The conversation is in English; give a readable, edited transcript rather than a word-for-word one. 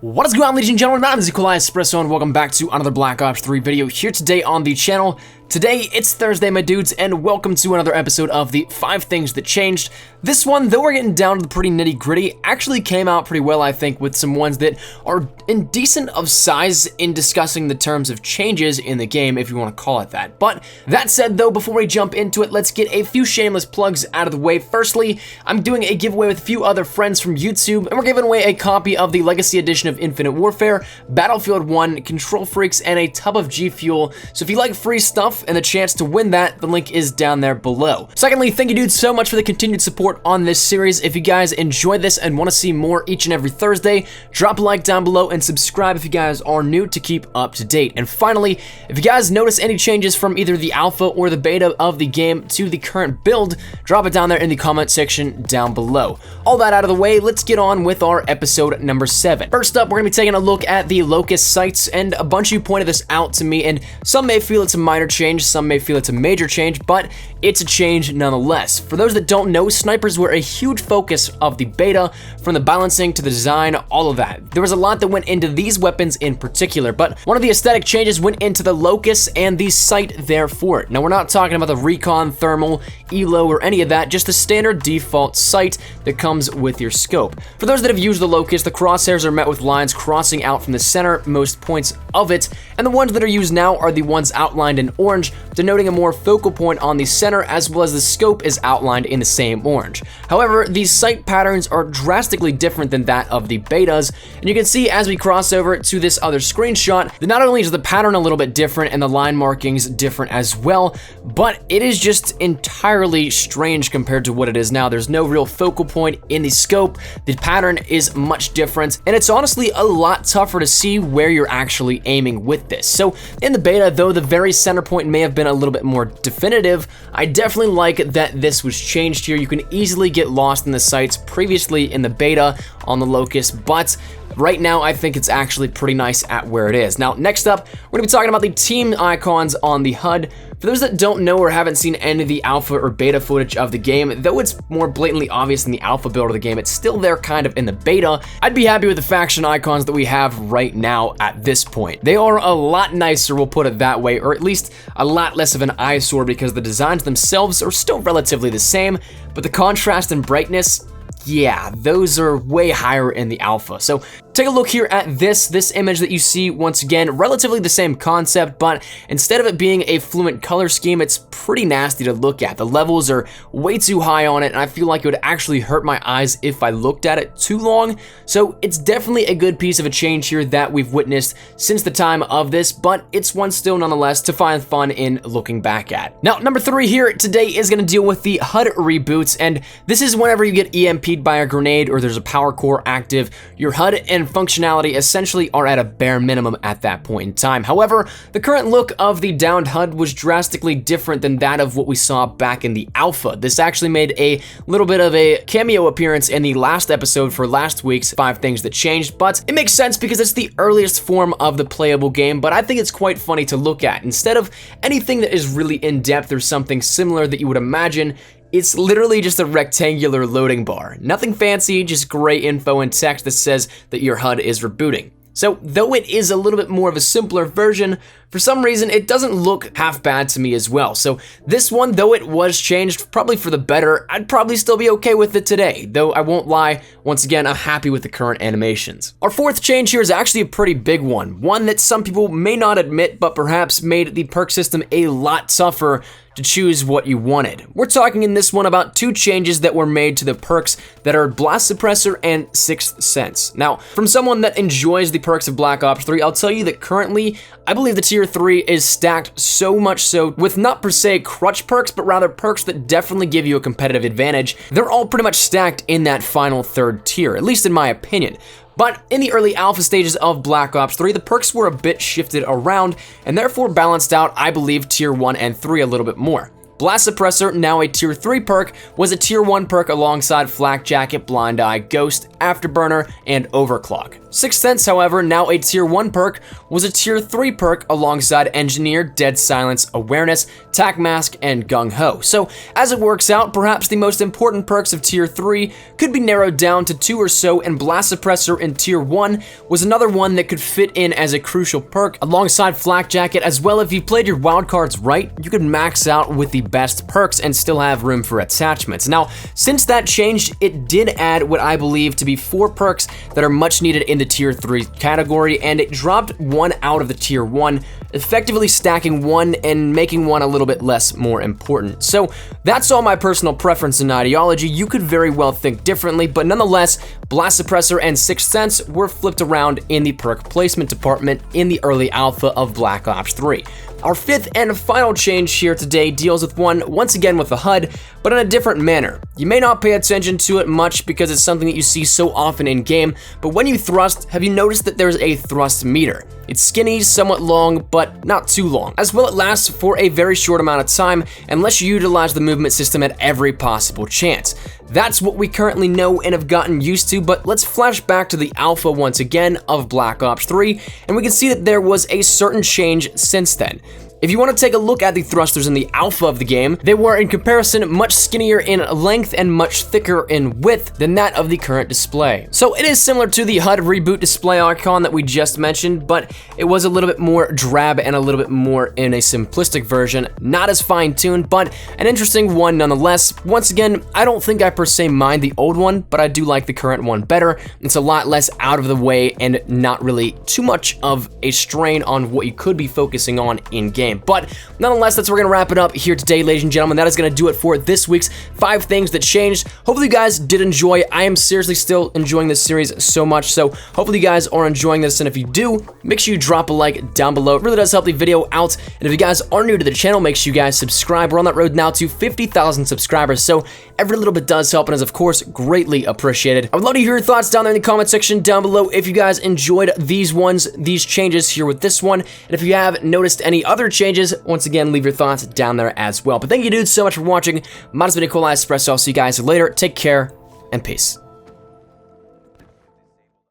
What is going on, ladies and gentlemen? I'm Espresso, and welcome back to another Black Ops 3 video here today on the channel. Today, it's Thursday, my dudes, and welcome to another episode of the 5 Things That Changed. This one, though we're getting down to the pretty nitty-gritty, actually came out pretty well, I think, with some ones that are in decent of size in discussing the terms of changes in the game, if you want to call it that. But that said, though, before we jump into it, let's get a few shameless plugs out of the way. Firstly, I'm doing a giveaway with a few other friends from YouTube, and we're giving away a copy of the Legacy Edition of Infinite Warfare, Battlefield 1, Control Freaks, and a tub of G Fuel. So if you like free stuff and the chance to win that, the link is down there below. Secondly, thank you dudes so much for the continued support on this series. If you guys enjoy this and want to see more each and every Thursday, drop a like down below and subscribe if you guys are new to keep up to date. And finally, if you guys notice any changes from either the alpha or the beta of the game to the current build, drop it down there in the comment section down below. All that out of the way, let's get on with our episode number 7. First up, we're gonna be taking a look at the Locust sights, and a bunch of you pointed this out to me, and some may feel it's a minor change, some may feel it's a major change, but it's a change nonetheless. For those that don't know, snipers were a huge focus of the beta, from the balancing to the design, all of that. There was a lot that went into these weapons in particular, but one of the aesthetic changes went into the Locust and the sight there for it. Now, we're not talking about the recon, thermal, elo, or any of that, just the standard default sight that comes with your scope. For those that have used the Locust, the crosshairs are met with lines crossing out from the center most points of it, and the ones that are used now are the ones outlined in orange, denoting a more focal point on the center, as well as the scope is outlined in the same orange. However, these sight patterns are drastically different than that of the betas, and you can see as we cross over to this other screenshot that not only is the pattern a little bit different and the line markings different as well, but it is just entirely strange compared to what it is now. There's no real focal point in the scope, the pattern is much different, and it's honestly a lot tougher to see where you're actually aiming with this. So in the beta, though the very center point may have been a little bit more definitive, I definitely like that this was changed here. You can easily get lost in the sights previously in the beta on the Locust, but right now, I think it's actually pretty nice at where it is. Now, next up, we're gonna be talking about the team icons on the HUD. For those that don't know or haven't seen any of the alpha or beta footage of the game, though it's more blatantly obvious in the alpha build of the game, it's still there kind of in the beta. I'd be happy with the faction icons that we have right now at this point. They are a lot nicer, we'll put it that way, or at least a lot less of an eyesore because the designs themselves are still relatively the same, but the contrast and brightness, yeah, those are way higher in the alpha. So take a look here at this image that you see. Once again, relatively the same concept, but instead of it being a fluent color scheme, it's pretty nasty to look at. The levels are way too high on it, and I feel like it would actually hurt my eyes if I looked at it too long. So it's definitely a good piece of a change here that we've witnessed since the time of this, but it's one still nonetheless to find fun in looking back at. Now, number 3 here today is going to deal with the HUD reboots, and this is whenever you get EMP'd by a grenade or there's a power core active, your HUD and functionality essentially are at a bare minimum at that point in time. However, the current look of the downed HUD was drastically different than that of what we saw back in the alpha. This actually made a little bit of a cameo appearance in the last episode for last week's 5 Things That Changed, but it makes sense because it's the earliest form of the playable game, but I think it's quite funny to look at. Instead of anything that is really in-depth or something similar that you would imagine, it's literally just a rectangular loading bar. Nothing fancy, just gray info and text that says that your HUD is rebooting. So, though it is a little bit more of a simpler version, for some reason it doesn't look half bad to me as well. So this one, though it was changed, probably for the better, I'd probably still be okay with it today. Though I won't lie, once again, I'm happy with the current animations. Our 4th change here is actually a pretty big one that some people may not admit, but perhaps made the perk system a lot tougher to choose what you wanted. We're talking in this one about 2 changes that were made to the perks that are Blast Suppressor and Sixth Sense. Now, from someone that enjoys the perks of Black Ops 3, I'll tell you that currently, I believe the tier 3 is stacked so much so with not per se crutch perks, but rather perks that definitely give you a competitive advantage. They're all pretty much stacked in that final 3rd tier, at least in my opinion. But in the early alpha stages of Black Ops 3, the perks were a bit shifted around and therefore balanced out, I believe, tier 1 and 3 a little bit more. Blast Suppressor, now a tier 3 perk, was a tier 1 perk alongside Flak Jacket, Blind Eye, Ghost, Afterburner, and Overclock. Sixth Sense, however, now a tier 1 perk, was a tier 3 perk alongside Engineer, Dead Silence, Awareness, Attack Mask, and Gung Ho. So as it works out, perhaps the most important perks of Tier 3 could be narrowed down to 2 or so, and Blast Suppressor in Tier 1 was another one that could fit in as a crucial perk alongside Flak Jacket as well. If you played your wildcards right, you could max out with the best perks and still have room for attachments. Now, since that changed, it did add what I believe to be 4 perks that are much needed in the Tier 3 category, and it dropped 1 out of the Tier 1, effectively stacking 1 and making 1 a little bit less more important. So that's all my personal preference and ideology. You could very well think differently, but nonetheless, Blast Suppressor and Sixth Sense were flipped around in the perk placement department in the early alpha of Black Ops 3. Our 5th and final change here today deals with once again with the HUD, but in a different manner. You may not pay attention to it much because it's something that you see so often in game, but when you thrust, have you noticed that there's a thrust meter? It's skinny, somewhat long, but not too long. As well, it lasts for a very short amount of time unless you utilize the movement system at every possible chance. That's what we currently know and have gotten used to, but let's flash back to the alpha once again of Black Ops 3, and we can see that there was a certain change since then. If you want to take a look at the thrusters in the alpha of the game, they were in comparison much skinnier in length and much thicker in width than that of the current display. So it is similar to the HUD reboot display icon that we just mentioned, but it was a little bit more drab and a little bit more in a simplistic version, not as fine-tuned, but an interesting one nonetheless. Once again, I don't think I per se mind the old one, but I do like the current one better. It's a lot less out of the way and not really too much of a strain on what you could be focusing on in game. But nonetheless, that's where we're gonna wrap it up here today, ladies and gentlemen. That is gonna do it for this week's 5 things that changed. Hopefully you guys did enjoy. I am seriously still enjoying this series so much, so hopefully you guys are enjoying this, and if you do, make sure you drop a like down below. It really does help the video out, and if you guys are new to the channel, make sure you guys subscribe. We're on that road now to 50,000 subscribers, so every little bit does help and is of course greatly appreciated. I would love to hear your thoughts down there in the comment section down below if you guys enjoyed these changes here with this one, and if you have noticed any other changes, once again, leave your thoughts down there as well. But thank you dudes so much for watching. My name has been COD Espresso. I'll see you guys later. Take care and peace.